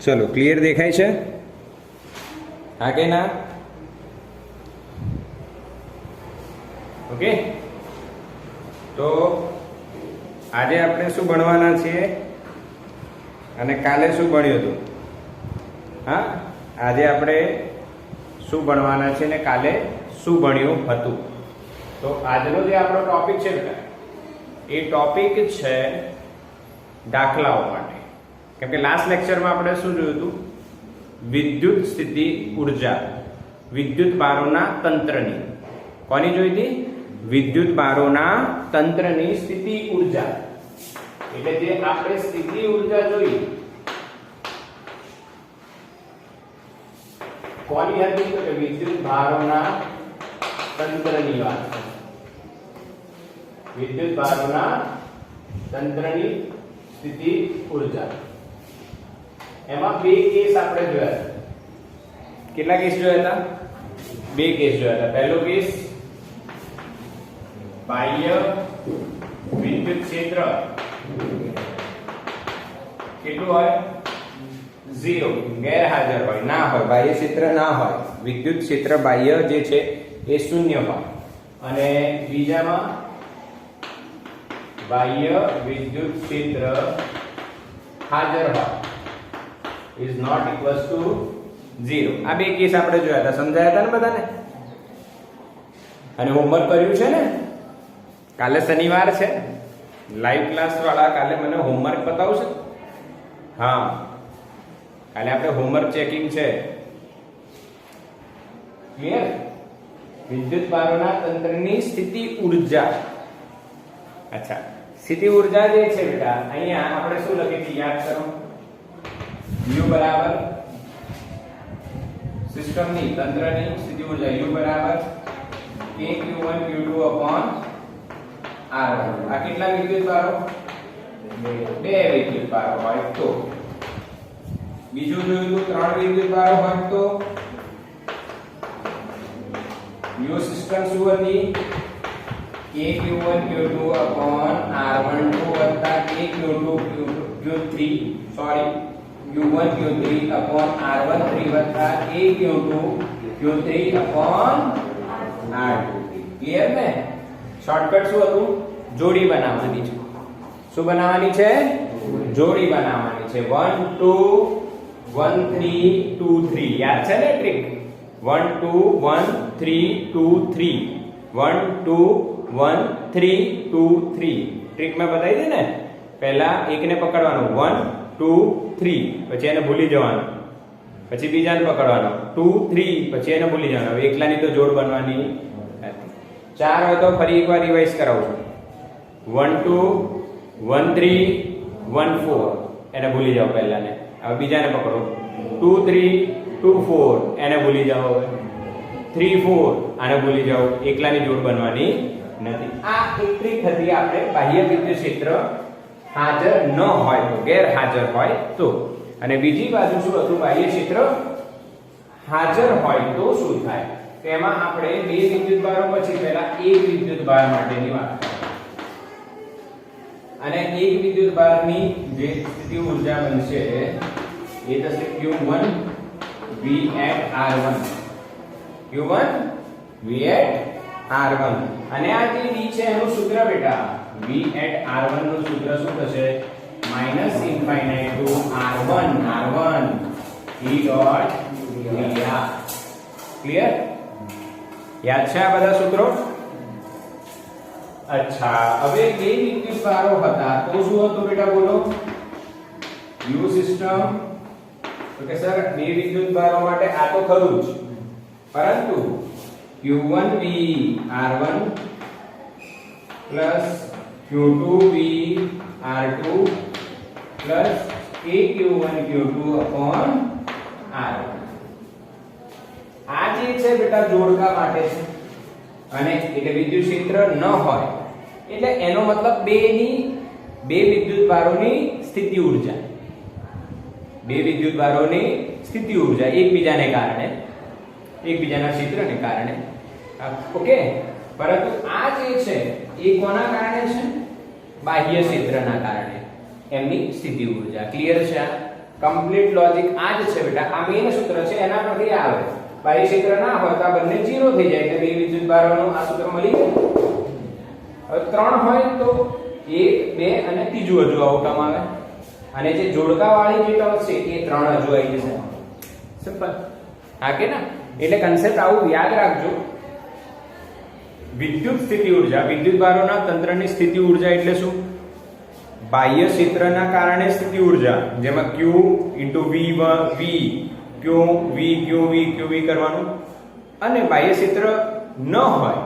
चलो क्लियर देखाय छे? हाँ के ना? ओके, तो આજે આપણે શું ભણવાના છીએ અને કાલે શું ભણ્યું હતું? હા, આજે આપણે શું ભણવાના છે ને કાલે શું ભણ્યું હતું? તો આજનો જે આપણો ટોપિક છે બેટા, એ ટોપિક છે દાખલાઓ માટે. કેમ કે લાસ્ટ લેક્ચરમાં આપણે શું જોયું હતું? વિદ્યુત સ્થિતિ ઉર્જા, વિદ્યુત ભારોના તંત્રની. કોની જોઈ હતી? વિદ્યુત ભારોના તંત્રની સ્થિતિ ઉર્જા. એટલે જે આપણે સ્થિતિ ઉર્જા જોઈ, કોની હતી? તો કે વિદ્યુત ભારોના તંત્રની વાત. વિદ્યુત ભારોના તંત્રની સ્થિતિ ઉર્જા. એમાં બે કેસ આપણે જોયા હતા. કેટલા કેસ જોયા હતા? બે કેસ જોયા હતા. પહેલો કેસ બાહ્ય વિદ્યુત ક્ષેત્ર કેટલું હોય? 0, ગેરહાજર હોય, ના હોય, બાહ્ય ક્ષેત્ર ના હોય, વિદ્યુત ક્ષેત્ર બાહ્ય જે છે એ 0 હોય. અને બીજામાં બાહ્ય વિદ્યુત ક્ષેત્ર હાજર હોય, is not equals to 0. આ બે કેસ આપણે જોયા હતા. સમજાયા હતા ને બધાને? અને હોમવર્ક કર્યું છે ને? કાલે શનિવાર છે, લાઈવ ક્લાસ વાળા કાલે મને હોમવર્ક બતાવશે. હા, કાલે આપણે હોમવર્ક ચેકિંગ છે. ક્લિયર? વિદ્યુત ભારોના તંત્રની સ્થિતિ ઉર્જા. અચ્છા, સ્થિતિ ઉર્જા જે છે બેટા, અહીંયા આપણે શું લખીએ છીએ? યાદ કરો. U બરાબર સિસ્ટમની તંત્રની સ્થિતિ ઉર્જા, U બરાબર kq1 q2 upon r1. આ કેટલા વિદ્યુત ભારો? બે વિદ્યુત ભારો હોય તો. બીજું જોયું તો 3 વિદ્યુત ભારો હોય તો U સિસ્ટમ શું હતી? kq1 q2 upon r12 વત્તા kq2 q3 sorry q1 q3 upon r13 વત્તા kq2 q3 upon r2. Clear ને? શોર્ટકટ શું હતું? જોડી બનાવવાની છે. શું બનાવવાની છે? જોડી બનાવવાની છે. 1 2 1 3 2 3. યાદ છે ને ટ્રીક? 1 2 1 3 2 3 1 2 1 3 2 3. ટ્રીક મેં બતાવી દી ને? પહેલા એકને પકડવાનું 1 2 3, પછી એને ભૂલી જવાનું, પછી બીજાને પકડવાનો 2 3, પછી એને ભૂલી જવાનું. હવે એકલાની તો જોડ બનવાની નથી. 4 હોય તો ફરી એકવાર રિવાઇઝ કરાવું. 1 2 1 3 1 4, એને ભૂલી જાઓ પહેલાને. હવે બીજાને પકડો 2 3 2 4, એને ભૂલી જાઓ. હવે 3 4, આને ભૂલી જાઓ. એકલાની જોડ બનવાની નથી. આ એક ટ્રીક હતી આપણે બાહ્ય વિદ્યુત ક્ષેત્ર હાજર ન હોય તો, ગેરહાજર હોય તો. અને બીજી બાજુ શું હતું? બાહ્ય ક્ષેત્ર હાજર હોય તો શું થાય? તેમાં આપણે બે વિદ્યુત ભારો પછી પહેલા એક વિદ્યુત ભાર માટેની વાત કરીએ. અને એક વિદ્યુત ભારની જે સ્થિતિ ઉર્જા બનશે એ થશે Q1 V at R1. Q1 V at R1. અને આ જે V છે એનું સૂત્ર બેટા, V at R1 નું સૂત્ર શું થશે? -∞ to R1 E dot dr. Clear? યાદ છે આ બધા સૂત્રો? અચ્છા, હવે બે વિદ્યુત ભારો હતા તો શું હતું બેટા? બોલો. U system. તો કે સર બે વિદ્યુત ભારો માટે આ તો ખરું જ, પરંતુ Q1 V R1 plus Q2 V R2 plus kq1 q2 upon R1. આ જે છે બેટા જોડકા માટે છે. અને એટલે વિદ્યુત ક્ષેત્ર ન હોય એટલે એનો મતલબ બે વિદ્યુત ભારોની સ્થિતિ ઉર્જા, બે વિદ્યુત ભારોની સ્થિતિ ઉર્જા એકબીજાને કારણે, એકબીજાના ક્ષેત્રને કારણે. ઓકે, પરંતુ આ જે છે એ કોના કારણે છે? બાહ્ય ક્ષેત્રના કારણે એમની સ્થિતિ ઉર્જા. ક્લિયર છે? કમ્પ્લીટ લોજિક આ જ છે બેટા, આ મેઈન સૂત્ર છે, એના પરથી આવે. બાહ્ય ક્ષેત્ર ના હોય તો આ બંને 0 થઈ જાય, એટલે બે વિદ્યુતભારોનું આ સૂત્ર મળી જાય. હવે 3 હોય તો 1 2 અને ત્રીજું હજુ આવું ટર્મ આવે, અને જે જોડકાવાળી જે ટર્મ છે એ 3 હજુ આવી જશે. સિમ્પલ. હા કે ના? એટલે કન્સેપ્ટ આવું યાદ રાખજો. વિદ્યુત સ્થિતિ ઊર્જા, વિદ્યુતભારોના તંત્રની સ્થિતિ ઊર્જા એટલે શું? બાહ્ય ક્ષેત્રના કારણે સ્થિતિ ઊર્જા, જેમાં q v q v કરવાનું, અને બાહ્ય ક્ષેત્ર ન હોય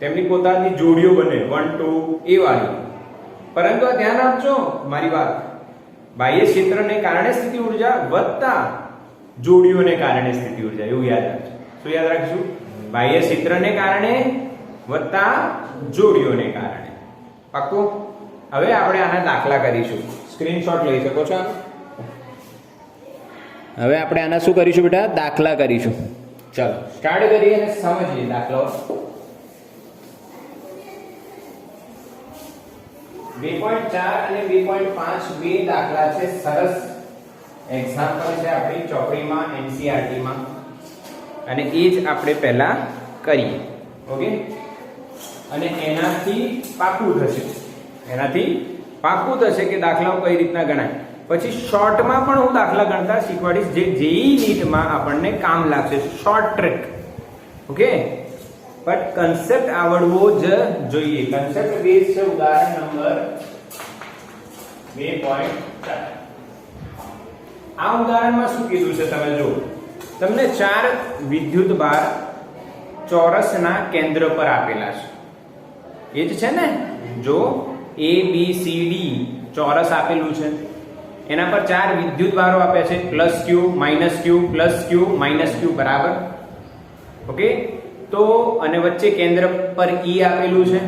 તેમની પોતાની જોડીઓ બને 1 2 એ વાળી. પરંતુ આ ધ્યાન આપજો મારી વાત, બાહ્ય ક્ષેત્રને કારણે સ્થિતિ ઊર્જા વત્તા જોડીઓને કારણે સ્થિતિ ઊર્જા, એવું યાદ રાખજો. શું યાદ રાખશું? બાહ્ય ક્ષેત્રને કારણે વત્તા જોડીઓને કારણે. પાક્કું? હવે આપણે આના દાખલા કરીશું. સ્ક્રીનશોટ લઈ શકો છો. હવે આપણે આના શું કરીશું બેટા? દાખલા કરીશું. ચલો સ્ટાર્ટ કરીએ અને સમજીએ દાખલાઓ. 2.4 અને 2.5 બે દાખલા છે. સરસ એક્ઝામ્પલ છે આપણી ચોપડીમાં, એનસીઈઆરટી માં, અને એ જ આપણે પહેલા કરીએ. ઓકે? અને એનાથી પાકું થશે કે દાખલાઓ કઈ રીતના ગણાય. પછી શોર્ટમાં પણ હું દાખલા ગણતા શીખવાડીશ, જે જેઈ નીટમાં આપણને કામ લાગશે. Short trick. Okay? But concept આવડવો જ જોઈએ. કન્સેપ્ટ બેઝ છે. ઉદાહરણ નંબર 2.4. આ ઉદાહરણમાં શું કીધું છે તમે જુઓ. તમને 4 વિદ્યુત ભાર ચોરસના કેન્દ્ર પર આપેલા છે. એ જ છે ને? જો A B C D ચોરસ આપેલું છે, એના પર 4 વિદ્યુત ભારો આપ્યા છે, +q -q +q -q બરાબર. ઓકે? તો અને વચ્ચે કેન્દ્ર પર E આપેલું છે,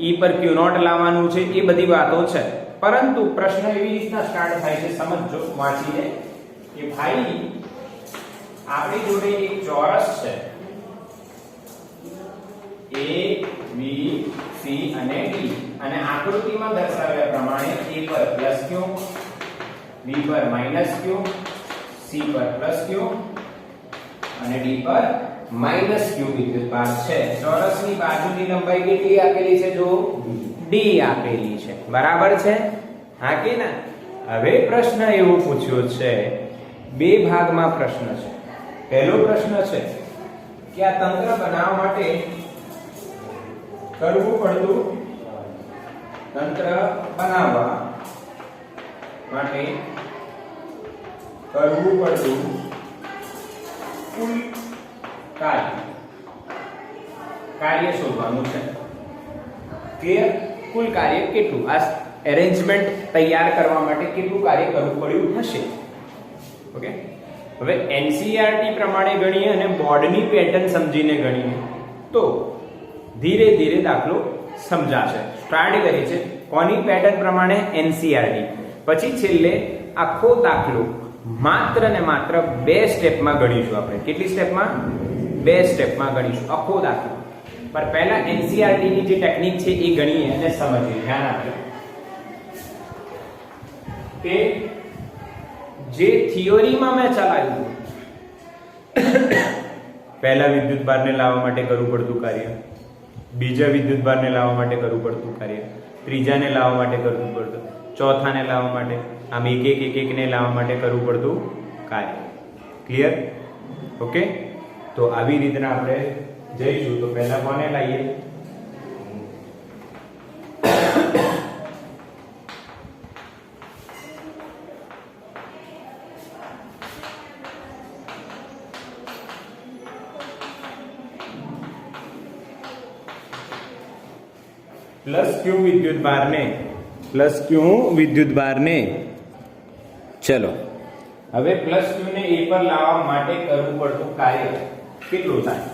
E પર Q0 લાવવાનું છે. એ બધી વાતો છે. પરંતુ પ્રશ્ન એવી રીતના સ્ટાર્ટ થાય છે, સમજો વાંચીને, કે ભાઈ આપણી જોડે એક ચોરસ છે, A B C અને D, અને આકૃતિમાં દર્શાવ્યા પ્રમાણે A પર +q, B પર -q, C પર +q અને D પર -q વિદ્યુતભાર છે. ચોરસની બાજુની લંબાઈ કેટલી આપેલી છે? જો D આપેલી છે. બરાબર છે? હા કે ના? હવે પ્રશ્ન એવો પૂછ્યો છે, બે ભાગમાં પ્રશ્ન છે. પહેલો પ્રશ્ન છે કે આ તંત્ર બનાવવા માટે કરવું પડતું, તંત્ર બનાવવા માટે કરવું પડતું કુલ કાર્ય શોધવાનું છે. કે કુલ કાર્ય કેટલું, આ એરેન્જમેન્ટ તૈયાર કરવા માટે કેટલું કાર્ય કરવું પડ્યું હશે. ઓકે? હવે એનસીઈઆરટી પ્રમાણે ગણીએ અને બોર્ડની પેટર્ન સમજીને ગણીએ તો ધીરે ધીરે દાખલો સમજાશે. સ્ટાર્ટ કરી છે કોની પેટર્ન પ્રમાણે? એનસીઈઆરટી. પછી છેલ્લે આખો દાખલો માત્ર ને માત્ર 2 સ્ટેપમાં ગણીશું આપણે. કેટલી સ્ટેપમાં? 2 સ્ટેપમાં ગણીશું આખો દાખલો. પર પહેલા એનસીઈઆરટી ની જે ટેકનિક છે એ ગણીએ અને સમજીએ. ધ્યાન આપજો કે જે થિયરીમાં મેં ચલાવ્યું, પહેલા વિદ્યુતભારને લાવવા માટે કરવું પડતું કાર્ય, બીજા વિદ્યુતભારને લાવવા માટે કરવું પડતું કાર્ય, ત્રીજાને લાવવા માટે કરવું પડતું, ચોથાને લાવવા માટે, આમ એક ને લાવવા માટે કરવું પડતું કાર્ય. ક્લિયર? ઓકે? તો આવી રીતના આપણે જઈશું. તો પહેલા કોને લાવીએ? +q વિદ્યુતભારને ચલો હવે +q ને A પર લાવવા માટે કરવું પડતું કાર્ય કેટલું થાય?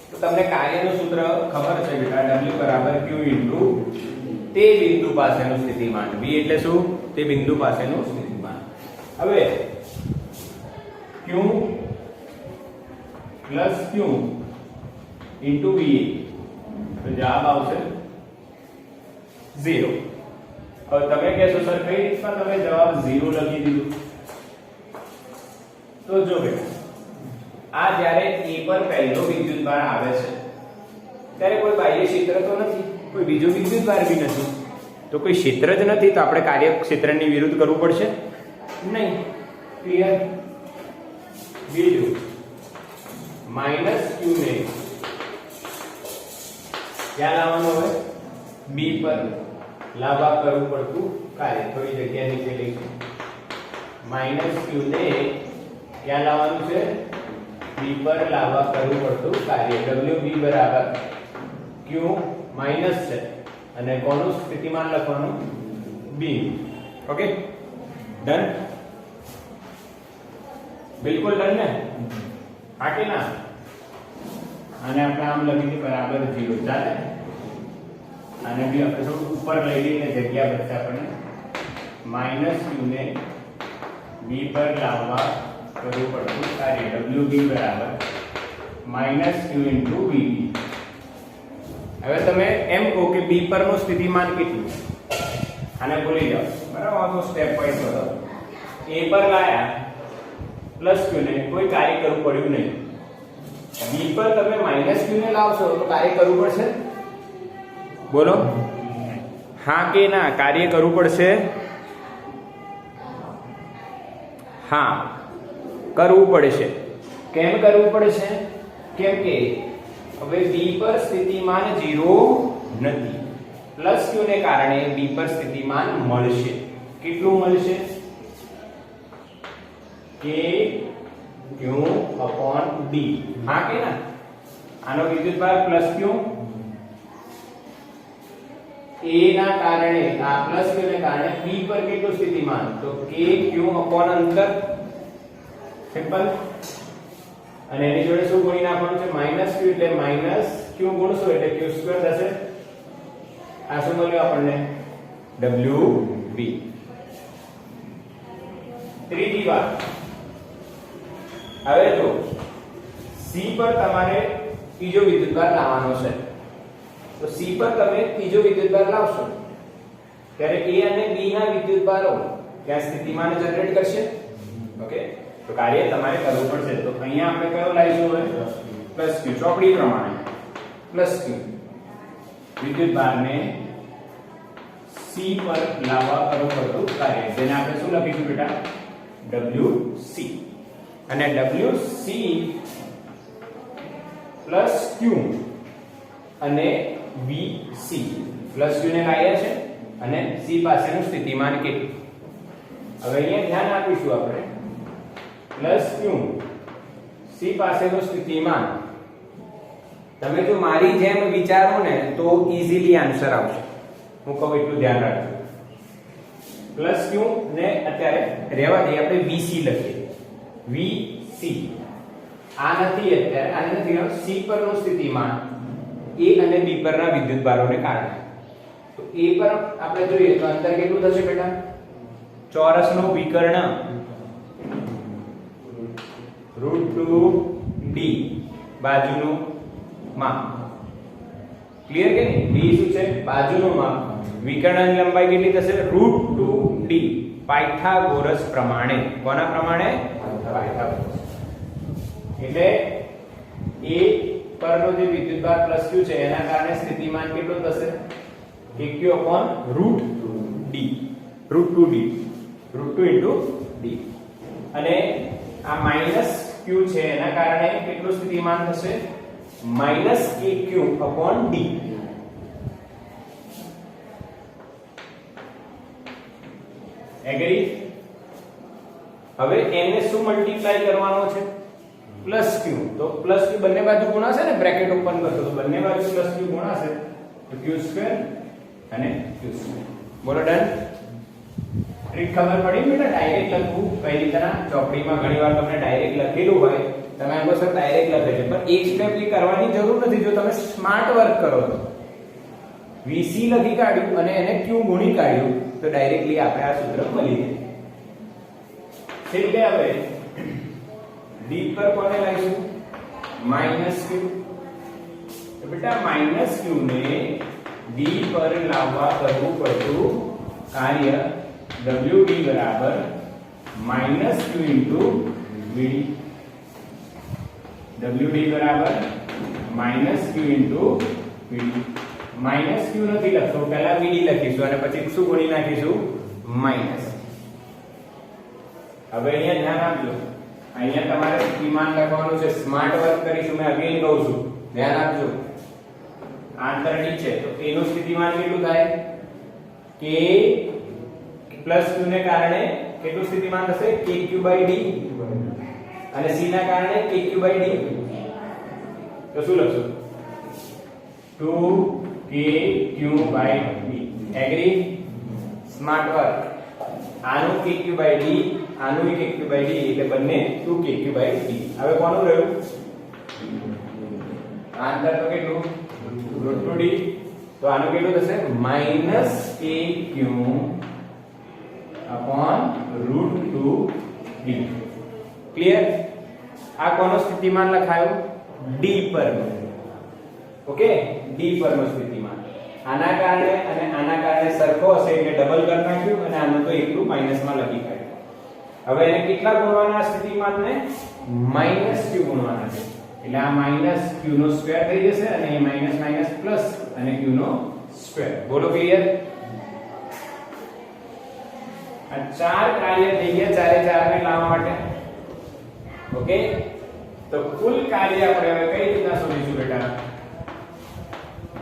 તો તમને કાર્યનું સૂત્ર ખબર છે બેટા, W = q * તે બિંદુ પાસેનું સ્થિતિમાન. V એટલે શું? તે બિંદુ પાસેનું સ્થિતિમાન. હવે q + q * VA, તો જવાબ આવશે 0. હવે તમે કહેશો સર કઈ રીતના તમે જવાબ 0 લખી દીધું? તો જો બેટા આ જ્યારે A પર પહેલો વિદ્યુતભાર આવે છે ત્યારે કોઈ બાહ્ય ક્ષેત્ર તો નથી, કોઈ બીજો વિદ્યુતભાર બી નથી, તો કોઈ ક્ષેત્ર જ નથી, તો આપણે કાર્યક્ષેત્રની વિરુદ્ધ કરવું પડશે નહીં. ક્લિયર? બીજું -q ને ક્યાં લાવવાનું હોય? B પર લાવવા કરવું પડતું કાર્ય. થોડી જગ્યા નીચે લઈશું. -q ને ક્યાં લાવવાનું છે? B પર લાવવા કરવું પડતું કાર્ય. WB બરાબર q માઈનસ છે અને કોનું સ્થિતિમાન લખવાનું? B. Okay, done? બિલકુલ ડન ને? હા કે ના? અને આપણે આમ લખીએ બરાબર 0. ચાલે? અને બી આપણે થોડું ઉપર લઈ લઈને જગ્યા બચશે આપણને. -q ને B પર લાવવા કરવું પડતું કાર્ય. WB બરાબર -q * BB. હવે તમે એમ કહો કે B પરનું સ્થિતિમાન કેટલું? આને ભૂલી જાઓ, બરાબર? આ તો સ્ટેપ વાઇઝ કરો. A પર લાયા +q ને કોઈ કાર્ય કરવું પડ્યું નહીં. B પર તમે -q ને લાવશો તો કાર્ય કરવું પડશે? બોલો હા કે ના? કાર્ય કરવું પડશે? હા, કરવું પડશે. કેમ કરવું પડશે? કેમ કે હવે B પર સ્થિતિમાન 0 નથી. +q ને કારણે B પર સ્થિતિમાન મળશે. કેટલું મળશે? kq/d. હા કે ના? આનો વિદ્યુતભાર +q, A ના કારણે આ +q ને કારણે B પર કેટલું સ્થિતિમાન? તો kq/અંતર. સિમ્પલ. અને એની જોડે શું ગુણી નાખવાનું છે? -q એટલે -q ગુણશો એટલે q² થશે. આ શું મળ્યું આપણને? WB. ત્રીજી વાત, હવે જો C પર તમારે ત્રીજો વિદ્યુતભાર લાવવાનો છે, તો C પર તમે ત્રીજો વિદ્યુતભાર લાવશો ત્યારે A અને B ના વિદ્યુતભારો ત્યાં સ્થિતિમાન જનરેટ કરશે. ઓકે, તો કાર્ય તમારે કરવું પડશે. તો અહીંયા આપણે કયો લાવીશું? હવે +q. ચોપડી પ્રમાણે +q વિદ્યુતભારને C પર લાવવા કરવું પડતું કાર્ય, જેને આપણે શું લખીશું બેટા? WC. અને WC +q અને VC. +q ને લાવ્યા છે અને C પાસેનું સ્થિતિમાન કેટલું? હવે અહીંયા ધ્યાન આપીશું આપણે. +q C પાસેનું સ્થિતિમાન તમે જો મારી જેમ વિચારો ને તો ઈઝીલી આન્સર આવશે. હું કહું એટલું ધ્યાન રાખજો. +q ને અત્યારે રહેવા દઈએ, આપણે VC લખીએ. VC આ નથી અત્યારે, આ નથી. C પરનું સ્થિતિમાન A અને B પરના વિદ્યુતભારોને કારણે. તો A પર આપણે જોઈએ તો અંતર કેટલું થશે બેટા? ચોરસનો વિકર્ણ √2d બાજુનું માપ. ક્લિયર કે નહીં? d શું છે? બાજુનું માપ. વિકર્ણની લંબાઈ કેટલી થશે? √2d. પાયથાગોરસ પ્રમાણે. કોના પ્રમાણે? પાયથાગોરસ. એટલે A પરનો જે વિદ્યુતભાર +q છે એના કારણે સ્થિતિમાન કેટલું થશે? kq/√2d. √2 * d. અને આ -q છે એના કારણે કેટલું સ્થિતિમાન થશે? -kq/d. એગ્રી? હવે એને શું મલ્ટીપ્લાય કરવાનો છે? +q. તો +q બંને બાજુ ગુણાશે ને, બ્રેકેટ ઓપન કરશો તો બંને બાજુ +q ગુણાશે તો q² અને q². બોલો ડન? ટ્રીક ખબર પડી બેટા? ડાયરેક્ટ લખવું કઈ રીતના? ચોપડીમાં ઘણીવાર તમને ડાયરેક્ટ લખેલું હોય, તમે એમ કહો સર ડાયરેક્ટ લખે છે, પણ એક સ્ટેપ ની કરવાની જરૂર નથી. જો તમે સ્માર્ટ વર્ક કરો તો VC લખી કાઢ્યું અને એને q ગુણી કાઢ્યું તો ડાયરેક્ટલી આપણે આ સૂત્ર મળી જાય. એટલે હવે D પર કોને લાવીશું? -q. તો બેટા -q ને D પર લાવવા કરવું પડતું કાર્ય WD બરાબર -q * VD WD બરાબર -q into VD minus q નથી લખતો, પહેલા VD લખીશું અને પછી શું ગુણી નાખીશું માઇનસ. હવે અહીંયા ધ્યાન આપજો, અહીંયા તમારે સ્થિતિમાન લખવાનું છે, સ્માર્ટ વર્ક કરીશું. મેં અગેન કહું છું, ધ્યાન આપજો. આંતર D છે તો A નું સ્થિતિમાન કેટલું થાય? k પ્લસ q ને કારણે કેટલું સ્થિતિમાન થશે? kq/d અને c ના કારણે kq/d. તો શું લખશું? 2kq/d. એગ્રી? Smart work. આનું kq/d, આનું kq/d એટલે બંને 2kq/d. હવે કોનું રહ્યું? આંતર તો કેટલું? √2d. તો આનું કેટલું થશે? -kq/√2d. ક્લિયર? આ કોનો સ્થિતિમાન લખાયો? D પર. ઓકે, D પર નો સ્થિતિમાન. આના કારણે અને આના કારણે સરખો હશે એટલે ડબલ કરી નાખ્યું અને આનું તો એકલું માઈનસમાં લખી કાઢ્યું. હવે એને કેટલા ગુણવાના સ્થિતિમાનને? -q ગુણવાના છે. એટલે આ -q નો સ્ક્વેર થઈ જશે અને એ માઈનસ માઈનસ પ્લસ અને q નો સ્ક્વેર. બોલો ક્લિયર? આ ચાર કાર્ય થઈ ગયા, ચારે ચારને લાવવા માટે. ઓકે, તો કુલ કાર્ય આપણે હવે કઈ રીતના શોધીશું બેટા?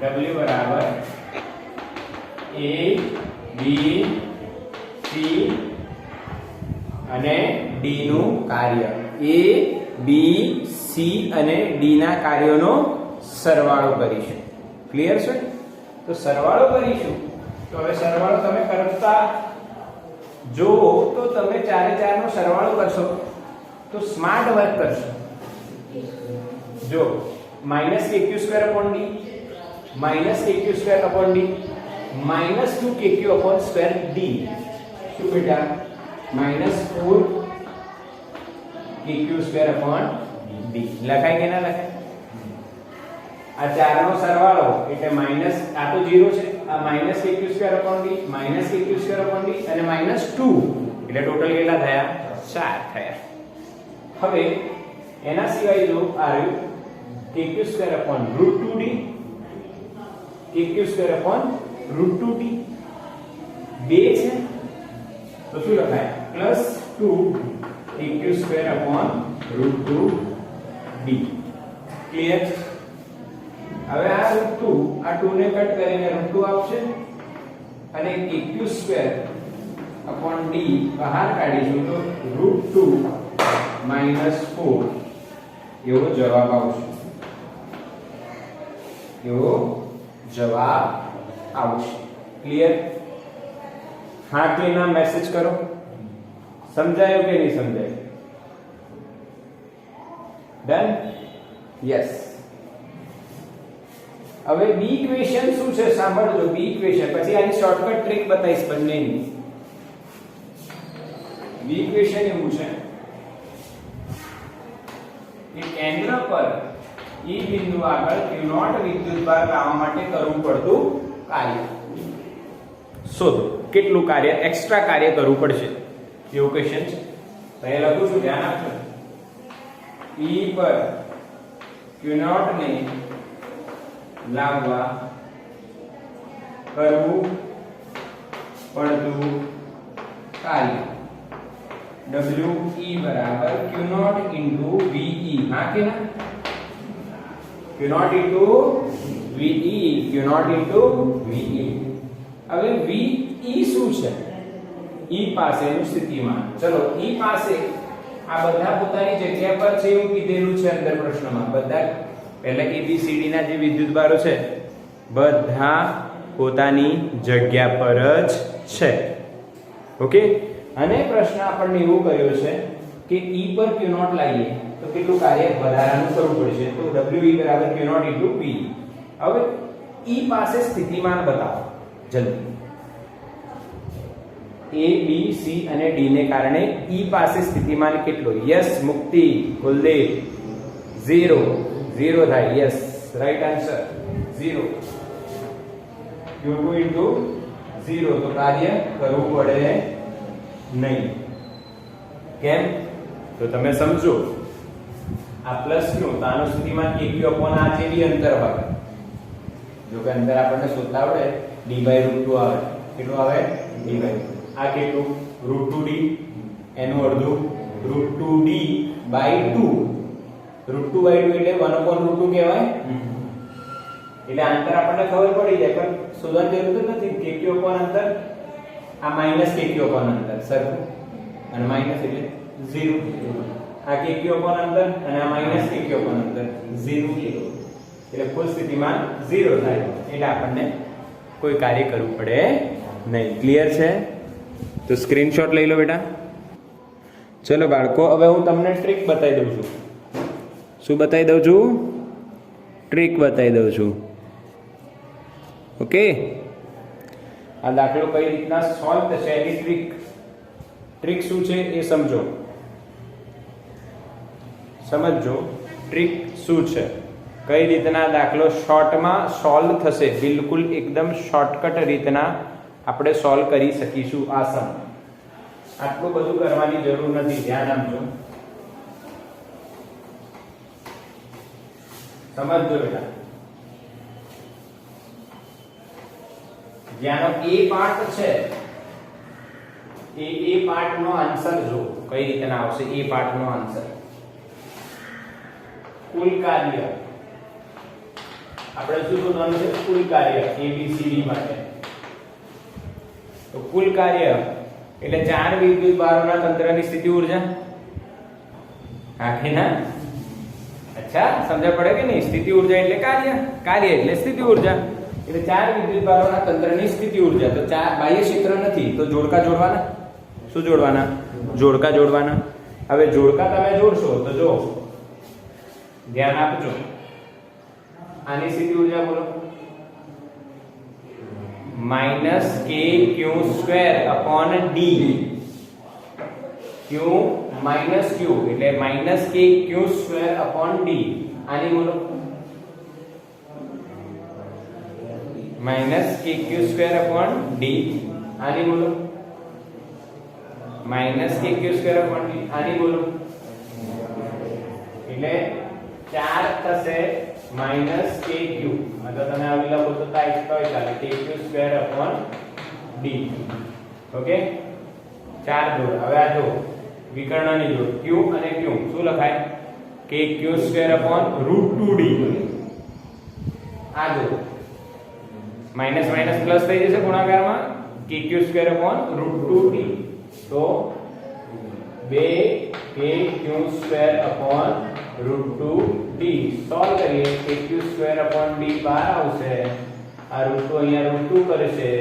W બરાબર A B C અને D નું કાર્ય. A B C અને D ના કાર્યોનો સરવાળો કરીશું. ક્લિયર છે? તો સરવાળો કરીશું. તો હવે સરવાળો તમે કરતા જો તો તમે ચારે ચાર નો સરવાળો કરશો તો સ્માર્ટ વર્ક કરશો. જો -kq²/d -kq²/d -2kq/d. શું બેટા? -4kq²/d. લખાય કે ના લખાય? આ ચારનો સરવાળો એટલે માઈનસ, આ તો 0 છે, આ -kq²/d -kq²/d અને -2 એટલે ટોટલ કેટલા થયા? 4 થયા. હવે એના સિવાય જો આ રહ્યું kq²/√2d kq²/√2d 2 છે તો શું લખાય? +2kq²/√2d. ક્લિયર? હવે આ √2, આ 2 ને કટ કરીને √2 આપશે અને kq²/d બહાર કાઢીશું તો √2 -4 એવો જવાબ આવશે. એવો જવાબ આવશે. ક્લિયર? હા કે ના મેસેજ કરો. સમજાયું કે નહીં સમજાયું? ડન? યસ. હવે બી ઇક્વેશન શું છે સાંભળજો. બી ઇક્વેશન પછી આની શોર્ટકટ ટ્રીક બતાવીશ બંનેની. બી ઇક્વેશન એવું છે કે કેન્દ્ર પર E બિંદુ આગળ Q0 વિદ્યુતભાર લાવવા માટે કરવું પડતું કાર્ય શોધો. કેટલું કાર્ય, એક્સ્ટ્રા કાર્ય કરવું પડશે એવું ક્વેશ્ચન છે. તો એ લખું છું, ધ્યાન આપજો. E પર Q0 ને લાવવા કરવું પડતું કાર્ય WE બરાબર Q0 into VE. હા કે ના? Q0 into VE, Q0 into VE. હવે VE શું છે? E પાસેનું સ્થિતિમાન. ચલો E પાસે આ બધા પોતાની જગ્યા પર છે એવું કીધેલું છે અંદર પ્રશ્નમાં. બધા પહેલા ABCD ના જે વિદ્યુતભારો છે બધા પોતાની જગ્યા પર જ છે. ઓકે, અને પ્રશ્ન આપણને એવો કર્યો છે કે E પર Q0 લાવીએ તો કેટલું કાર્ય વધારાનું કરવું પડશે? તો WE બરાબર Q0 into P. હવે E પાસે સ્થિતિમાન બતાવો જલ્દી. A B C અને D ને કારણે E પાસે સ્થિતિમાન કેટલું? યસ મુક્તિ, કુલદીપ 0 0 થાય. Yes, right answer 0. Q2 into 0 તો કાર્ય કરવું પડે નહીં. કેમ? તો તમે સમજો આ પ્લસ q તો આનો સ્થિતિમાન kq upon r જે બી અંતર હોય, જો કે અંતર આપણને શોધતા આવડે d/√2 આવે. કેટલું આવે? d/2. આ કેટલું? √2d, એનું અડધું √2d/2. √2/2 એટલે 1/√2 કહેવાય. એટલે અંતર આપણને ખબર પડી જાય, પણ શોધવાની જરૂર નથી. kq upon અંતર, આ માઈનસ kq upon અંતર સરખું, અને માઈનસ એટલે 0. આ kq upon અંતર અને આ માઈનસ kq upon અંતર 0. એટલે કુલ સ્થિતિમાન 0 થાય. એટલે આપણને કોઈ કાર્ય કરવું પડે નહીં. ક્લિયર છે? તો સ્ક્રીનશોટ લઈ લો બેટા. ચલો બાળકો, હવે હું તમને ટ્રીક બતાવી દઉં છું. શું બતાવી દઉં છું? ટ્રીક બતાવી દઉં છું. ઓકે, આ દાખલો કઈ રીતના સોલ્વ થશે એની ટ્રીક શું છે એ સમજો. સમજો ટ્રીક શું છે, કઈ રીતના દાખલો શોર્ટમાં સોલ્વ થશે. બિલકુલ એકદમ શોર્ટકટ રીતના આપણે સોલ્વ કરી શકીશું. આસાન, આટલું બધું કરવાની જરૂર નથી. ધ્યાન આપજો, સમજજો બેટા. જ્યાંનો એ પાર્ટ છે એ પાર્ટ નો આન્સર જો કઈ રીતના આવશે. એ પાર્ટ નો આન્સર કુલ કાર્ય આપણે શું શોધવાનું છે? કુલ કાર્ય ABCD માટે. તો કુલ કાર્ય એટલે 4 વિદ્યુત ભારોના તંત્રની સ્થિતિ ઊર્જા. આખી ના? અચ્છા, સમજ પડે કે નહીં? સ્થિતિ ઊર્જા એટલે કાર્ય, કાર્ય એટલે સ્થિતિ ઊર્જા. એટલે 4 વિદ્યુત ભારોના તંત્રની સ્થિતિ ઊર્જા. તો 4 બાહ્ય ક્ષેત્ર નથી તો જોડકા જોડવાના. શું જોડવાના? જોડકા જોડવાના. હવે જોડકા તમે જોડશો તો જો ધ્યાન આપજો. આની સ્થિતિ ઊર્જા બોલો. -kq² upon d. q minus q એટલે -kq² upon d. આની બોલો -kq² upon d. આની બોલો -kq² upon d. આની બોલો એટલે 4 થશે -kq. मतलब તમે આવી લખો તો ટાઈપ તોય ચાલે kq² upon d. ઓકે, 4 જોડ. હવે આ જો વિકર્ણની જોડ q અને q શું લખાય? kq² upon √2d. આ જો માઈનસ માઈનસ પ્લસ થઈ જશે ગુણાકારમાં kq² upon √2d. તો 2kq² upon √2d. સોલ્વ કરીએ kq² upon d બહાર આવશે. આ √2 અહીંયા √2 કરશે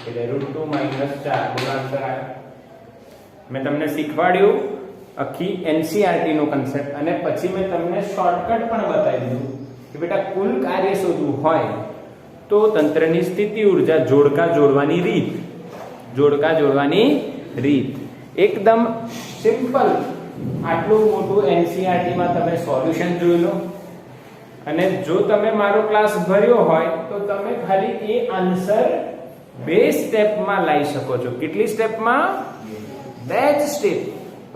એટલે √2 - 4 ગુણાકાર આવે. મેં તમને શીખવાડ્યું આખી NCERT નો કન્સેપ્ટ, અને પછી મેં તમને શોર્ટકટ પણ બતાવી દીધું કે બેટા કુલ કાર્ય શોધવું હોય તો તંત્રની સ્થિતિ ઊર્જા જોડકા જોડવાની રીત. જોડકા જોડવાની રીત એકદમ સિમ્પલ. આટલું મોટું NCERT માં તમે સોલ્યુશન જોઈ લો, અને જો તમે મારો ક્લાસ ભર્યો હોય તો તમે ખાલી એ આન્સર 2 સ્ટેપમાં લાવી શકો છો. કેટલી સ્ટેપમાં? 2 જ સ્ટેપ.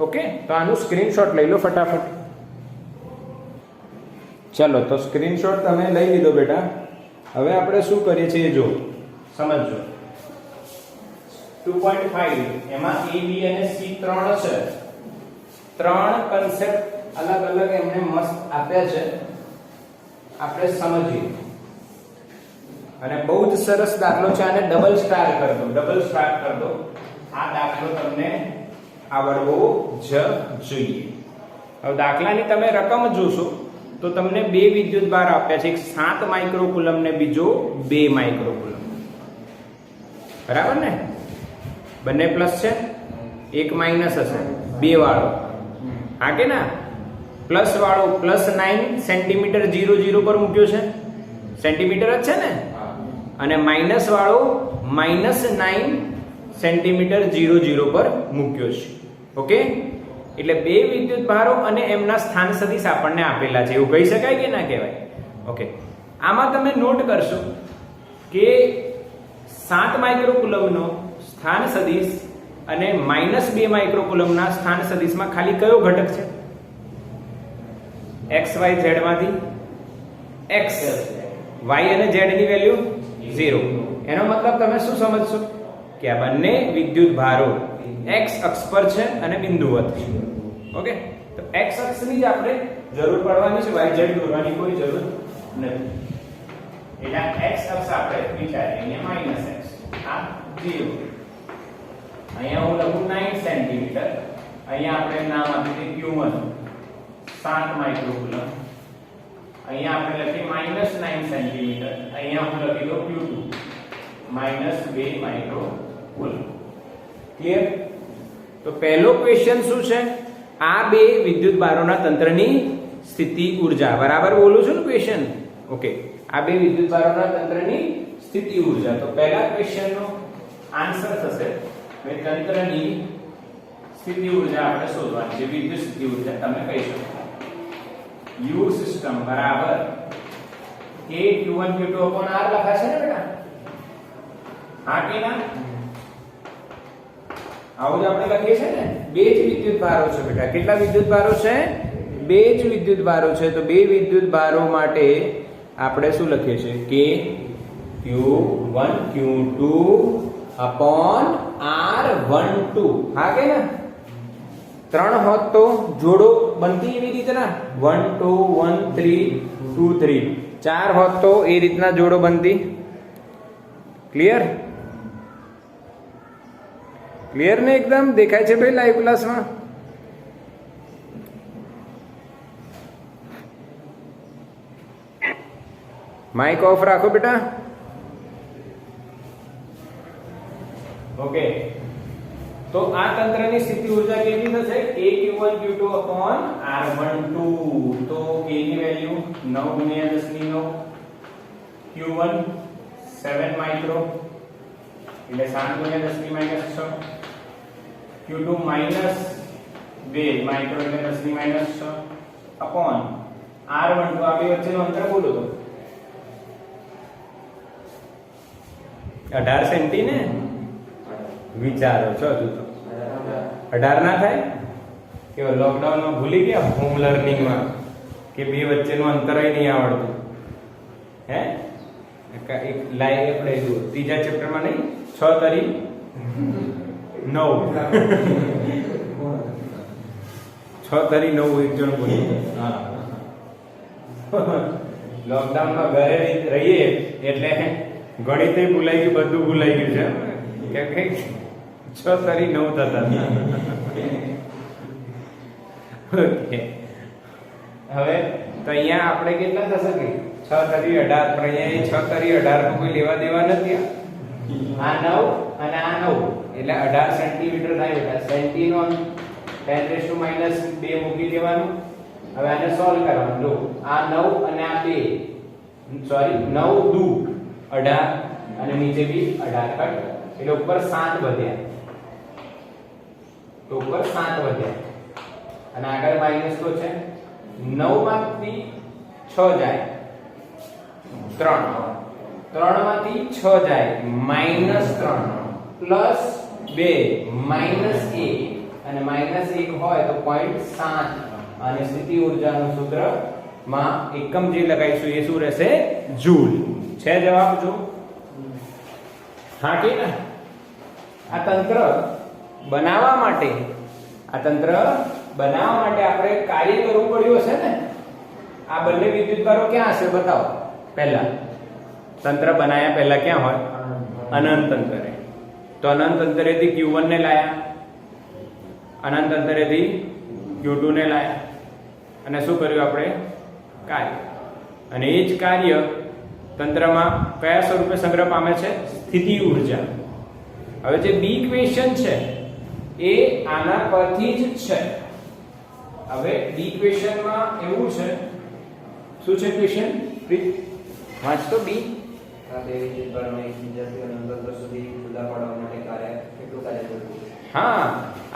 ઓકે, તો આનું સ્ક્રીનશોટ લઈ લો ફટાફટ. ચલો, તો સ્ક્રીનશોટ તમે લઈ લીધો બેટા. હવે આપણે શું કરીએ છીએ જો સમજો. 2.5 એમાં A, B અને C 3 છે. 3 કન્સેપ્ટ અલગ અલગ એમને મસ્ત આપ્યા છે, આપણે સમજીએ. અને બહુ જ સરસ દાખલો છે. આને ડબલ સ્ટાર કરી દો, ડબલ સ્ટાર કરી દો. આ દાખલો તમને આવડવો જ જોઈએ. હવે દાખલાની તમે રકમ જોશો તો તમને 2 વિદ્યુત ભાર આપ્યા છે, એક 7 માઇક્રોકુલમ ને બીજો 2 માઇક્રોકુલમ. બરાબર ને? બંને પ્લસ છે, એક માઇનસ હશે, 2 વાળો. હા કે ના? પ્લસ વાળો +9 સેન્ટીમીટર 00 પર મૂક્યો છે. સેન્ટીમીટર જ છે ને? અને માઇનસ વાળો -9 સેન્ટીમીટર 00 પર મૂક્યો છે. ઓકે, એટલે 2 વિદ્યુત ભારો અને એમના સ્થાન સદિશ આપણને આપેલા છે. એવું કહી શકાય કે ના કહેવાય? ઓકે, આમાં તમે નોટ કરશો કે 7 માઇક્રોકુલમનો સ્થાન સદિશ અને -2 માઇક્રોકુલમના સ્થાન સદિશમાં ખાલી કયો ઘટક છે? x y z માંથી x, y અને z ની વેલ્યુ 0. એનો મતલબ તમે શું સમજશો કે આ બંને વિદ્યુત ભારો x અક્ષ પર છે અને બિંદુવત છે. ઓકે, તો x અક્ષની જ આપણે જરૂર પડવાની છે, y z દોરવાની કોઈ જરૂર નથી. એટલે x અક્ષ આપણે વિચારીએ અહીંયા -x, આ 0. અહીંયા હું લખું 9 સેન્ટીમીટર, અહીંયા આપણે નામ આપીએ q1 7 માઇક્રોકુલમ, અહીંયા આપણે લખીએ -9 સેન્ટીમીટર, અહીંયા હું લખી દઉં q2 -2 માઇક્રોકુલમ. ક્લિયર? તો પહેલો ક્વેશ્ચન શું છે? આ બે વિદ્યુત ભારોના તંત્રની સ્થિતિ ઊર્જા. બરાબર બોલું છું ને ક્વેશ્ચન? ઓકે, આ બે વિદ્યુત ભારોના તંત્રની સ્થિતિ ઊર્જા. તો પહેલા ક્વેશ્ચનનો આન્સર થશે કે તંત્રની સ્થિતિ ઊર્જા આપણે શોધવાની છે. વિદ્યુત સ્થિતિ ઊર્જા તમે કહી શકો U સિસ્ટમ બરાબર k q1 q2 r લખાશે ને બેટા? હા કે ના? આવું જ આપણે લખીએ છીએ ને. બે જ વિદ્યુત ભારો છે બેટા. કેટલા વિદ્યુત ભારો છે? બે જ વિદ્યુત ભારો છે. તો બે વિદ્યુત ભારો માટે આપણે શું લખીએ છીએ? k q1 q2 r12. હા કે ના? 3 હોત તો જોડો બનતી એવી રીતે ના 1 2 1 3 2 3. 4 હોત તો એ રીતના જોડો બનતી. ક્લિયર? ક્લિયર ને એકદમ? દેખાય છે ભાઈ લાઈવ ક્લાસમાં? માઇક ઓફ રાખો બેટા. ઓકે, તો આ તંત્રની સ્થિતિ ઊર્જા કેટલી થશે? k q1 q2 r12. તો k ની વેલ્યુ 9 × 10⁹, q1 7 માઇક્રો એટલે 7 × 10⁻6, q2 -2 માઇક્રો એટલે 10⁻6 અપોન r12. આ બે વચ્ચેનું અંતર બોલો તો 18 સેન્ટી ને? વિચારો છો હજુ તો 18 ના થાય કે લોકડાઉન માં ભૂલી ગયા હોમ લર્નિંગ માં કે બે વચ્ચેનું અંતર નહીં આવડતું? હે એક લાઈન આપણે ત્રીજા ચેપ્ટર માં નહીં 6 તરી 9 6 તરી 9 એક જણ બોલી. હા, લોકડાઉન માં ઘરે રહીએ એટલે ગણિત ભૂલાઈ ગયું, બધું ભૂલાઈ ગયું છે કે 6 તરી 9 થતા. ઓકે, હવે તો અહીંયા આપણે કેટલા થશે કે 6 તરી 18, પણ અહીંયા 6 તરી 18 નો કોઈ લેવા દેવા નથી. આ 9 અને આ 9 એટલે 18 સેન્ટીમીટર થાય બેટા. સેન્ટી નો 10⁻² મૂકી દેવાનું. હવે આને સોલ્વ કરવાનું. જો આ 9 અને આ 2 સોરી 9 2 18 અને નીચે બી 18 કટ એટલે ઉપર 7 વધ્યા. તો ઉપર 7 વધ્યા અને આગળ માઈનસ તો છે. 9 માંથી 6 જાય 3, 3 માંથી 6 જાય -3 પ્લસ 2 -1 અને -1 હોય તો 0.7. અને સ્થિતિ ઊર્જાનું સૂત્ર માં એકમ જે લગાઈશું એ શું રહેશે? જૂલ. છે જવાબ? જો હા કે ના? આ તંત્ર બનાવવા માટે આપણે કાર્ય કરવું પડ્યું હશે ને? આ બંને વિદ્યુત ભારો ક્યાં હશે બતાવો? પહેલા તંત્ર બનાયા પહેલા ક્યાં હોય? અનંત અંતરે. તો અનંત અંતરેથી q1 ને લાયા, અનંત અંતરેથી q2 ને લાયા અને શું કર્યું આપણે? કાર્ય. અને એ જ કાર્ય તંત્રમાં કયા સ્વરૂપે સંગ્રહ પામે છે? સ્થિતિ ઊર્જા. હવે જે બી ક્વેશ્ચન છે એ આના પરથી જ છે. હવે બી ક્વેશ્ચનમાં એવું છે, શું છે ક્વેશ્ચન? વાંચ તો બી. આ બે વિદ્યુત ભારોને એકબીજાથી અનંત અંતર સુધી જુદા પાડવા માટે કેટલું કાર્ય જરૂરી છે? હા,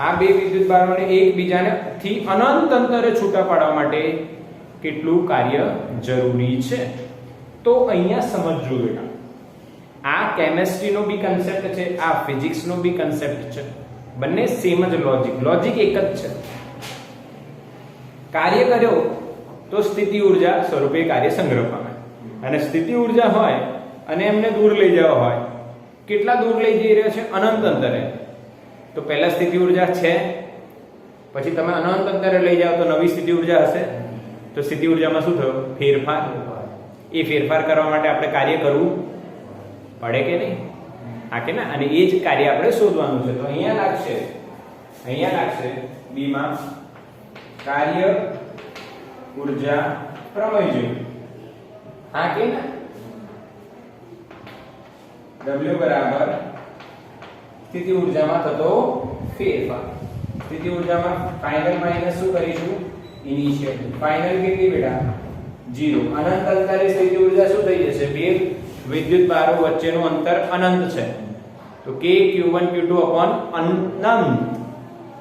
આ બે વિદ્યુત ભારોને એકબીજાને થી અનંત અંતરે છૂટા પાડવા માટે કેટલું કાર્ય જરૂરી છે? તો અહીંયા સમજજો બેટા, આ કેમિસ્ટ્રીનો બી કન્સેપ્ટ છે, આ ફિઝિક્સનો બી કન્સેપ્ટ છે. બંને સેમ જ લોજિક એક જ છે. કાર્ય કર્યો તો સ્થિતિ ઊર્જા સ્વરૂપે કાર્ય સંગ્રહ પામે, અને સ્થિતિ ઊર્જા હોય અને એમને દૂર લઈ જવા હોય, કેટલા દૂર લઈ જઈ રહ્યો છે? અનંત અંતરે. તો પહેલા સ્થિતિ ઊર્જા છે, પછી તમે અનંત અંતરે લઈ જાઓ તો નવી સ્થિતિ ઊર્જા હશે. તો સ્થિતિ ઊર્જામાં શું થયું? ફેરફાર. એ ફેરફાર કરવા માટે આપણે કાર્ય કરવું પડે કે નહીં? હા કે ના? અને એ જ કાર્ય આપણે શોધવાનું છે. તો અહીંયા લાગશે બી માં કાર્ય ઊર્જા પ્રમેય જોઈએ. હા કે ના? W બરાબર સ્થિતિ ઊર્જામાં થતો ફેરફાર. સ્થિતિ ઊર્જામાં ફાઇનલ માઈનસ શું કરીશું? ઇનિશિયલ. ફાઇનલ કેટલી બેટા? 0. અનંત અંતરે સ્થિતિ ઊર્જા શું થઈ જશે? બે વિદ્યુત ભારો વચ્ચેનું અંતર અનંત છે, તો k q1 q2 upon અનંત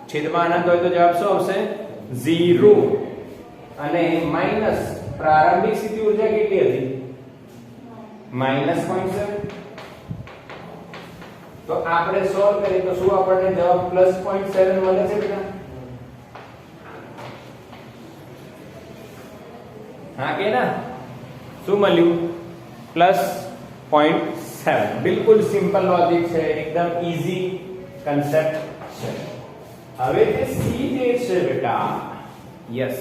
છેદમાં અનંત હોય તો જવાબ શું આવશે? 0. અને માઈનસ પ્રારંભિક સ્થિતિ ઊર્જા કેટલી હતી? -0.7. તો આપણે સોલ્વ કરીએ તો શું આપણને જવાબ +0.7 મળે છે બેટા? હા કે ના? શું મળ્યું? +0.7. બિલકુલ સિમ્પલ લોજિક છે, એકદમ ઈઝી કન્સેપ્ટ છે. હવે જે સી જે છે બેટા, યસ,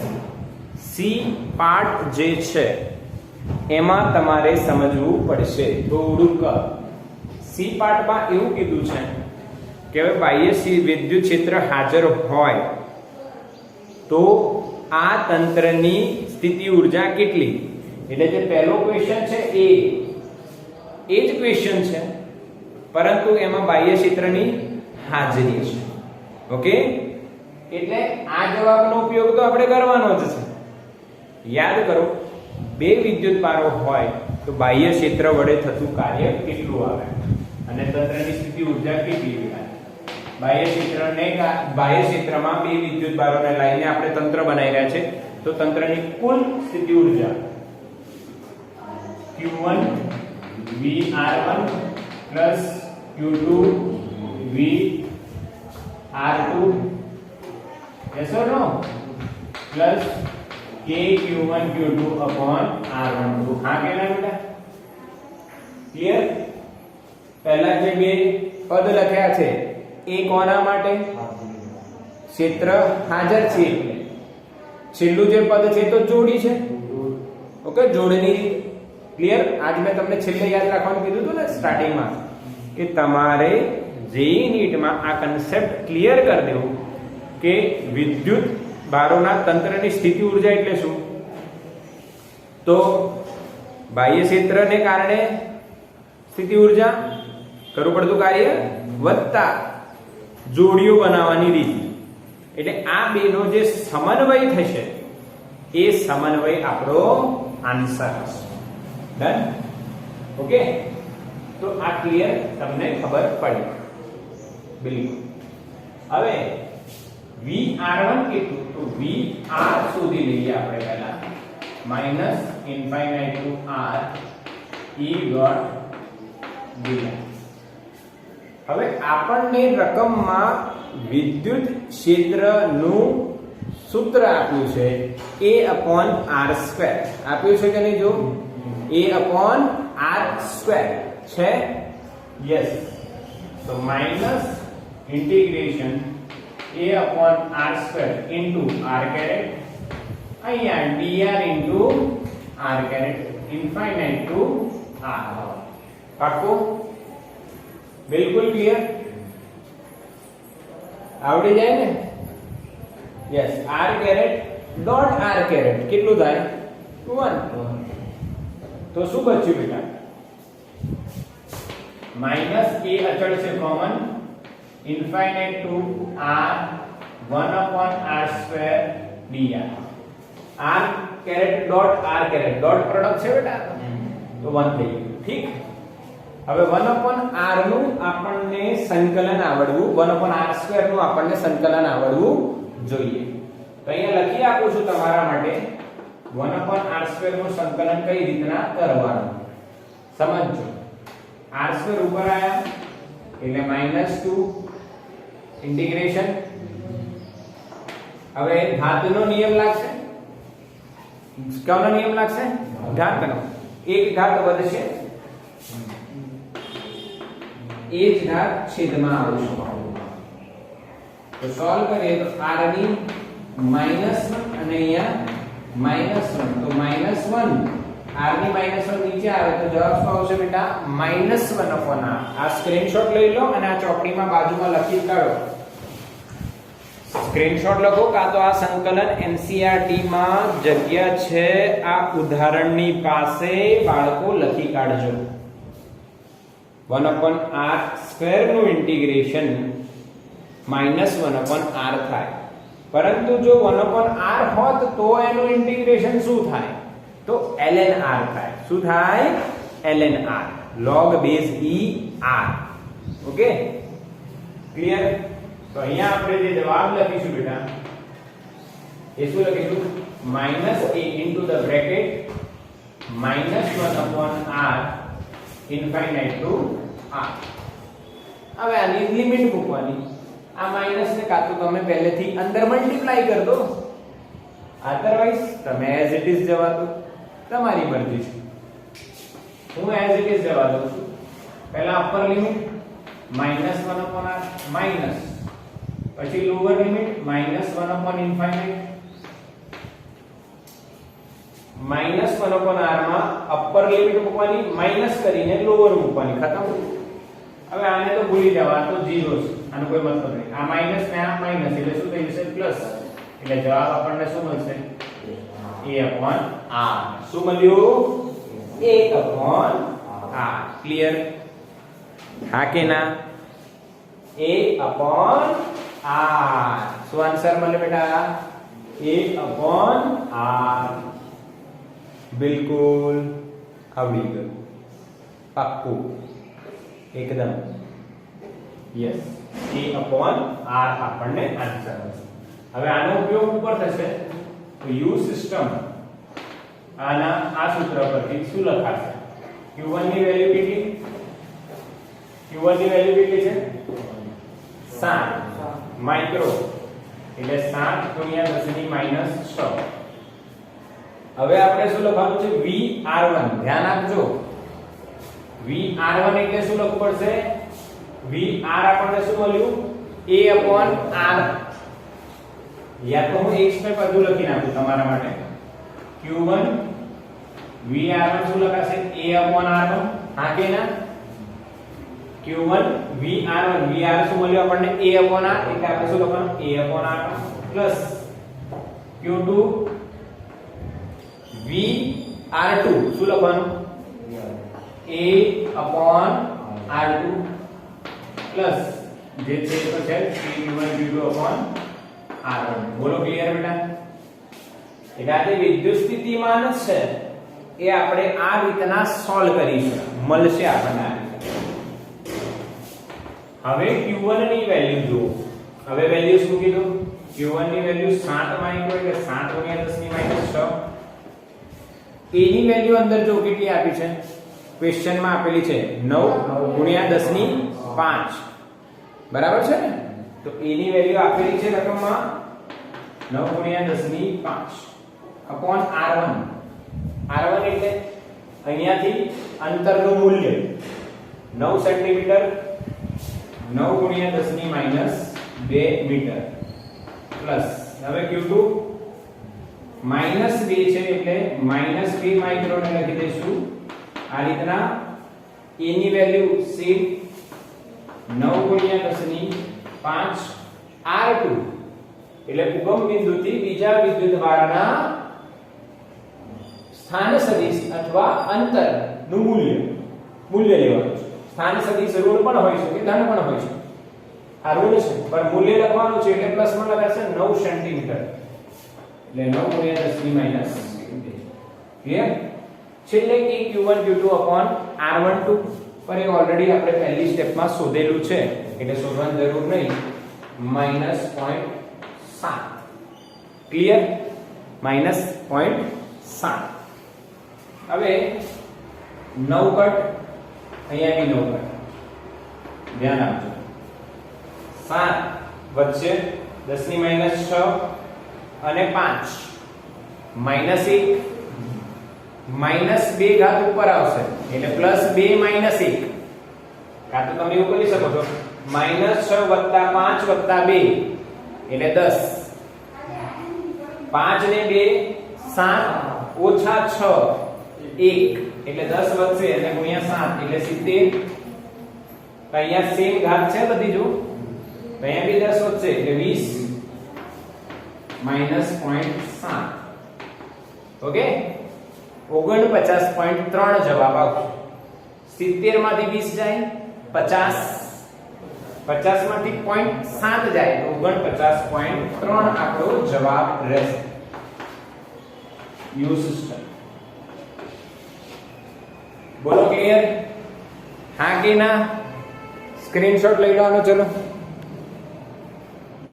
સી પાર્ટ જે છે એમાં તમારે સમજવું પડશે થોડુંક. સી પાર્ટમાં એવું કીધું છે કે હવે બાહ્ય વિદ્યુત ક્ષેત્ર હાજર હોય તો આ તંત્રની સ્થિતિ ઊર્જા કેટલી? એટલે જે પહેલો ક્વેશ્ચન છે એ જ ક્વેશ્ચન છે, પરંતુ એમાં બાહ્ય ક્ષેત્રની હાજરી છે. ઓકે, એટલે આ જવાબનો ઉપયોગ તો આપણે કરવાનો જ છે. યાદ કરો, બે વિદ્યુત ભારો હોય તો બાહ્ય ક્ષેત્ર વડે થતું કાર્ય કેટલું આવે અને તંત્રની સ્થિતિ ઊર્જા કેટલી આવે? બાહ્ય ક્ષેત્રમાં બે વિદ્યુત ભારોને લઈને આપણે તંત્ર બનાવી રહ્યા છે, તો તંત્રની કુલ સ્થિતિ ઊર્જા Q1 VR1 Q2 VR2 yes or no plus k Q1 Q2 upon R12. હા કે ના બેટા? ક્લિયર? પહેલા જે બે પદ લખ્યા છે એ કોના માટે? ક્ષેત્ર હાજર છે એટલે. છેલ્લું જે પદ છે તો જોડી છે. ઓકે, જોડની રીત ક્લિયર? આજ મેં તમને છેલ્લે યાદ રાખવાનું કીધું હતું ને સ્ટાર્ટિંગમાં, કે તમારે જેઈ નીટમાં આ કન્સેપ્ટ ક્લિયર કરી દેવું કે વિદ્યુત ભારોના તંત્રની સ્થિતિ ઊર્જા એટલે શું? તો બાહ્ય ક્ષેત્રને કારણે સ્થિતિ ઊર્જા, કરવું પડતું કાર્ય, વત્તા જોડીઓ બનાવવાની રીત. એટલે આ બેનો જે સમન્વય થશે એ સમન્વય આપણો આન્સર હશે. ડન? ઓકે, તો આ ક્લિયર તમને ખબર પડી? બિલકુલ. હવે VR1 કેટલું? તો VR શોધી લઈએ આપણે પહેલા. -∞ to R E dot dr. હવે આપણને રકમમાં વિદ્યુત ક્ષેત્રનું સૂત્ર આપ્યું છે A/R². આપ્યું છે કે નહીં? જો A/R² છે. યસ. તો minus integration A/R² into r caret, અહીંયા dr into r caret infinite to r. પાક્કું? બિલકુલ ક્લિયર? આવડી જાય ને? Yes. r caret dot r caret કેટલું થાય? 1. તો શું બચ્યું બેટા? માઈનસ a અચળ છે common, infinite to r 1/r² dr. r caret dot r caret dot product છે બેટા, તો 1 થઈ ગયું. ઠીક? હવે 1/r નું આપણને સંકલન આવડવું, 1/r² નું આપણને સંકલન આવડવું જોઈએ. તો અહીંયા લખી આપું છું તમારા માટે 1/r² નું સંકલન કઈ રીતના કરવાનું સમજો. r² ઉપર આયા એટલે -2 ઇન્ટિગ્રેશન. હવે ઘાતનો નિયમ લાગશે. કયો નિયમ લાગશે? ઘાતનો. એક ઘાત વધશે એ જ ઘાત છેદમાં આવશે. તો સોલ્વ કરીએ તો r ની -1 અને અહીંયા -1 તો -1 r ની -1 નીચે આવે તો જવાબ શું આવશે બેટા? -1/r. આ સ્ક્રીનશોટ લઈ લો અને આ ચોપડીમાં બાજુમાં લખી કાઢો. સ્ક્રીનશોટ લખો કાં તો આ સંકલન NCERT માં જગ્યા છે આ ઉદાહરણની પાસે બાળકો લખી કાઢજો. 1/r² નું ઇન્ટિગ્રેશન -1/r થાય. પરંતુ જો 1/r હોત તો એનું ઇન્ટિગ્રેશન શું થાય? તો ln r થાય. શું થાય? ln r, log base e r. Okay, clear? તો અહીંયા આપણે જે જવાબ લખીશું બેટા એ શું લખીશું? -a into the bracket -1/r infinite to r. હવે આની લિમિટ મૂકવાની. આ માઈનસ ને કાં તો તમે પહેલેથી અંદર મલ્ટીપ્લાય કરી દો, અધરવાઇઝ તમે એઝ ઇટ ઇઝ જવા દો, તમારી મરજી છે. હું એઝ ઇટ ઇઝ જવા દઉં છું. પહેલા અપર લિમિટ -1/r માઈનસ, પછી લોઅર લિમિટ -1/∞ -1/r માં અપર લિમિટ મૂકવાની, માઈનસ કરીને લોઅર મૂકવાની. ખતમ. હવે આને તો ભૂલી જવા, તો 0 છે, આનો કોઈ મતલબ નહીં. આ માઈનસ ને આ માઈનસ એટલે શું થઈ જશે? પ્લસ. એટલે જવાબ આપણને શું મળશે? a/r. શું મળ્યું? a/r. ક્લિયર? હા કે ના? a/r. શું આન્સર મળે બેટા? a/r. બિલકુલ આવડી ગયું. પાક્કું એકદમ. યસ, a/r આપણને આન્સર મળશે. હવે આનો ઉપયોગ ઉપર થશે તો u સિસ્ટમ આના આ સૂત્ર પરથી શું લખાશે? q1 ની વેલ્યુ કેટલી? q1 ની વેલ્યુ કેટલી છે? 7 માઇક્રો, એટલે 7 × 10⁻6. હવે આપણે શું લખવાનું છે? Vr1. ધ્યાન આપજો, Vr1 એટલે શું લખવું પડશે? Vr આપણને શું મળ્યું? a/r. યા તો હું એક સ્ટેપ વધુ લખી નાખું તમારા માટે. q1 Vr1 શું લખાશે? a/r1. હા કે ના? q1 Vr1, Vr શું મળ્યું આપણને? a/r. એટલે આપણે શું લખવાનું? a/r પ્લસ q2 Vr2 શું લખવાનું? a/r2 પ્લસ જે છે તો છે q1 q2/r1. બોલો ક્લિયર બેટા? એટલે આ જે વિદ્યુત સ્થિતિમાન છે એ આપણે આ રીતના સોલ્વ કરીશું. મળશે આપણને આ રીતે. હવે q1 ની વેલ્યુ જુઓ. હવે વેલ્યુ શું કીધું? q1 ની વેલ્યુ 7 માઇક્રો એટલે 7 × 10⁻6. a ની વેલ્યુ અંદર જો કેટલી આપી છે? ક્વેશ્ચન માં આપેલી છે 9 × 10⁵ બરાબર છે ને? તો a ની વેલ્યુ આપેલી છે રકમમાં 9 × 10⁵ અપોન r1. r1 એટલે અહીંયાથી અંતરનું મૂલ્ય 9 સેન્ટીમીટર, 9 × 10⁻2 મીટર પ્લસ હવે q2 -2 છે એટલે -2 માઇક્રોન લખી દઈશું. આ રીતના a ની વેલ્યુ સીટ 9 × 10⁵ r2 એટલે ઉગમ બિંદુથી બીજા વિદ્યુતભારના સ્થાન સદિશ અથવા અંતરનું મૂલ્ય લેવાનું છે. સ્થાન સદિશ ઋણ પણ હોઈ શકે, ધન પણ હોઈ શકે. આ ઋણ છે પણ મૂલ્ય લખવાનું છે એટલે પ્લસમાં લખાશે 9 સેન્ટીમીટર એટલે 9 × 10⁻2. ક્લિયર? છેલ્લે કે q1 q2/r12 પર એ ઓલરેડી આપણે પહેલી સ્ટેપમાં શોધેલું છે એટલે શોધવાની જરૂર નહીં. -0.7. ક્લિયર? -0.7. હવે 9 કટ, અહીંયા બી 9 કટ. ધ્યાન આપજો. 7 વચ્ચે 10 ની માઈનસ 6 અને 5 માઈનસ 1 માઈનસ 2 ઘાત ઉપર આવશે એટલે પ્લસ 2 માઈનસ 1 કાં તો તમે એવું કરી શકો છો માઈનસ 6 વત્તા 5 વત્તા 2 એટલે 10 5 ને 2 7 ઓછા 6 1 એટલે 10 વધશે અને ગુણ્યા 7 એટલે 70 અહીંયા સેમ ઘાત છે બધી જો તો અહીંયા બી 10 વધશે એટલે 20 માઈનસ 0.7 ઓકે 49.3 જવાબ આવશે 70 માંથી 20 જાય 50 50 માંથી 0.7 જાય તો 49.3 આપણો જવાબ રહેશે યુ સિસ્ટમ બોલો ક્લિયર હા કે ના સ્ક્રીનશોટ લઈ લો આનો ચલો